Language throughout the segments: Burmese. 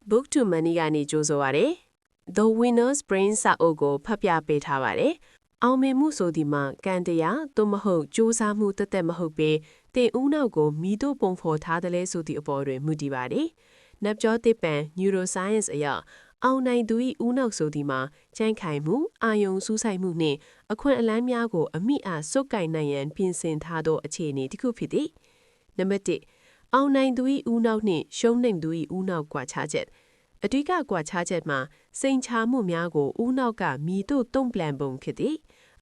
Book to Money ကနေကြိုးဆိုပါရယ် The Winner's Brain စာအုပ်ကိုဖတ်ပြပေးထားပါတယ်အောင်မြင်မှုဆိုဒီမှာကံတရားသို့မဟုတ်စူးစမ်းမှုတသက်မဟုတ်ပေတင်ဦးနောက်ကိုမိတို့ပုံဖော်ထားတယ်လဲဆိုသည့်အပေါ်တွင်မူတည်ပါတယ်နပ်ကျောတစ်ပံ Neuroscience အရအောင်နိုင်သူ၏ဦးနောက်ဆိုဒီမှာကြိုင်ခိုင်မှုအာယုံစူးစိုက်မှုနှင့်အခွင့်အလမ်းများကိုအမိအားစုပ်ကိုင်နိုင်ရန်ပြင်ဆင်ထားသောအခြေအနေတစ်ခုဖြစ်သည်နံပါတ်1အောင်နိုင်သူ၏ဦးနောက်နှင့်ရှုံးနိုင်သူ၏ဦးနောက်ကွာခြားချက်အဓိကကွာခြားချက်မှာစိန်ချမှုများကိုဦးနောက်ကမိတို့တုံ့ပြန်ပုံဖြစ်သည်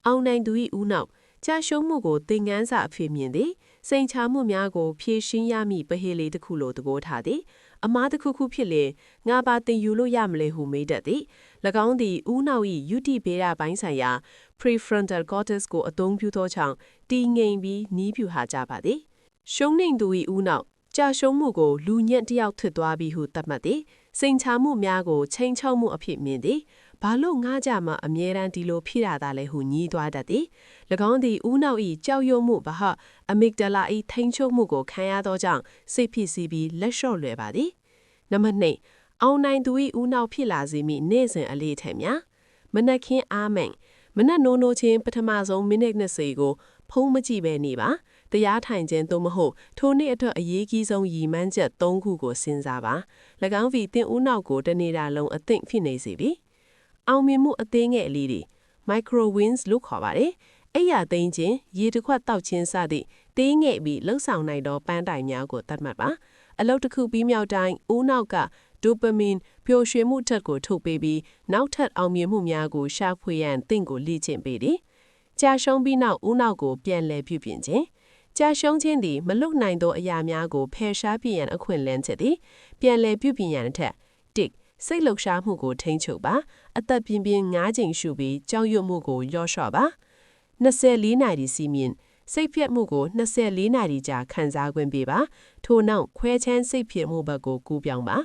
အောင်နိုင်သူ၏ဦးနောက်ကြာရှုံးမှုကိုသင်ခန်းစာအဖြစ်မြင်သည်စိန်ချမှုများကိုဖြည့်ရှင်းရမည့်ပဟေလေးတစ်ခုလိုသဘောထားသည်အမားတစ်ခုခုဖြစ်လေငါပါတင်ယူလို့ရမလဲဟုမေးတတ်သည်၎င်းသည်ဦးနောက်၏ယုတိဗေဒပိုင်းဆိုင်ရာ prefrontal cortex ကိုအသုံးပြုသောကြောင့်တည်ငြိမ်ပြီးနီးပြူဟာကြပါသည်ရှုံးနိုင်သူ၏ဦးနောက်ကြာရှုံးမှုကိုလူညံ့တစ်ယောက်ထွတ်သွားပြီးဟုသတ်မှတ်သည်စိန်ချမှုများကိုချိန်ချောက်မှုအဖြစ်မြင်သည်ဘာလို့ငါကြမှာအမြဲတမ်းဒီလိုဖြစ်ရတာလဲဟုညည်းသွားတတ်သည်၎င်းသည်ဦးနောက်၏ကြောက်ရွံ့မှုဘာဟာအမီဂဒလာ၏ထိန်းချုပ်မှုကိုခံရသောကြောင့်စိတ်ဖြစ်စီပြီးလက်လျှော့လွယ်ပါသည်နံပါတ်2အောင်နိုင်သူ၏ဦးနောက်ဖြစ်လာစေမည့်နေ့စဉ်အလေးထက်များမနက်ခင်းအားမိန်မနက်နိုးနိုးချင်းပထမဆုံးမိနစ်20ကိုဖုံးမကြည့်ပဲနေပါတရားထိုင်ခြင်းသို့မဟုတ်ထိုနေ့အတွက်အရေးကြီးဆုံးရည်မှန်းချက်3ခုကိုစဉ်းစားပါ၎င်းvìတင်ဦးနောက်ကိုတနေတာလုံးအသိဖြစ်နေစေပြီအောင်မြင်မှုအသေးငယ်လေးတွေ micro wins လို့ခေါ်ပါတယ်အဲ့ရသိန်းချင်းရေတစ်ခွက်တောက်ချင်းစသည့်သေးငယ်ပြီးလှုပ်ဆောင်နိုင်သောပန်းတိုင်များကိုသတ်မှတ်ပါအလုပ်တစ်ခုပြီးမြောက်တိုင်းဦးနောက်ကဒိုပမင်ပျော်ရွှင်မှုထက်ကိုထုတ်ပေးပြီးနောက်ထပ်အောင်မြင်မှုများကိုရှာဖွေရန်တင့်ကိုလေ့ကျင့်ပေးသည်ကြာရှုံးပြီးနောက်ဦးနောက်ကိုပြန်လည်ပြုပြင်ခြင်းကြာရှုံးခြင်းသည်မလွတ်နိုင်သောအရာများကိုဖယ်ရှားပြရန်အခွင့်အလမ်းချက်သည်ပြန်လည်ပြုပြင်ရန်အထက်တစ်စိတ်လှုပ်ရှားမှုကိုထိန်းချုပ်ပါအသက်ပြင်းပြင်း9ချိန်ရှုပြီးကြောက်ရွံ့မှုကိုလျှော့လျှော့ပါ24နာရီစီမင်းစိတ်ပြတ်မှုကို24နာရီကြာခံစားခွင့်ပေးပါထို့နောက်ခွဲချမ်းစိတ်ဖြစ်မှုဘက်ကိုကူးပြောင်းပါ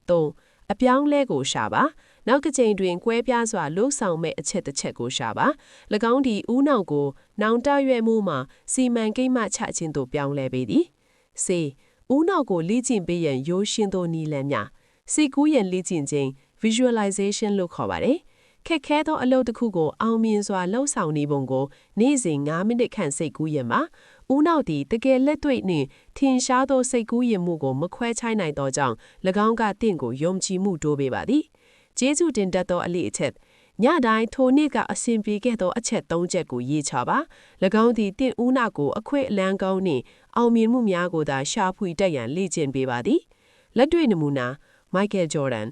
3အပြောင်းလဲကိုရှာပါနောက်ကချိန်တွင်ကွဲပြားစွာလှုပ်ဆောင်မဲ့အချက်တစ်ချက်ကိုရှာပါ၎င်းဒီဦးနောက်ကိုနောင်တရွဲ့မှုမှာစီမံကိန်းမှချခြင်းသို့ပြောင်းလဲပေးသည်စေဦးနောက်ကိုလေ့ကျင့်ပေးရန်ရိုးရှင်းသောနည်းလမ်းများစိတ်ကူးရန်လေ့ကျင့်ခြင်း visualization လို့ခေါ်ပါတယ်ခက်ခဲသောအလုပ်တစ်ခုကိုအောင်မြင်စွာလှုပ်ဆောင်နေပုံကိုနေ့စဉ်9မိနစ်ခန့်စိတ်ကူးရန်ပါဦးနောက်သည်တကယ်လက်တွေ့နှင့်ထင်ရှားသောစိတ်ကူးရန်မှုကိုမခွဲခြားနိုင်သောကြောင့်၎င်းကတင့်ကိုယုံကြည်မှုတိုးပေးပါသည်ကျေးဇူးတင်တတ်သောအလေးအချက်ညတိုင်းထိုနေ့ကအစဉ်ပြေခဲ့သောအချက်3ချက်ကိုရေးချပါ၎င်းသည်တင့်ဦးနောက်ကိုအခွင့်အလမ်းကောင်းနှင့်အောင်မြင်မှုများကိုသာရှာဖွေတတ်ရန်လေ့ကျင့်ပေးပါသည်လက်တွေ့နမူနာ Michael Jordan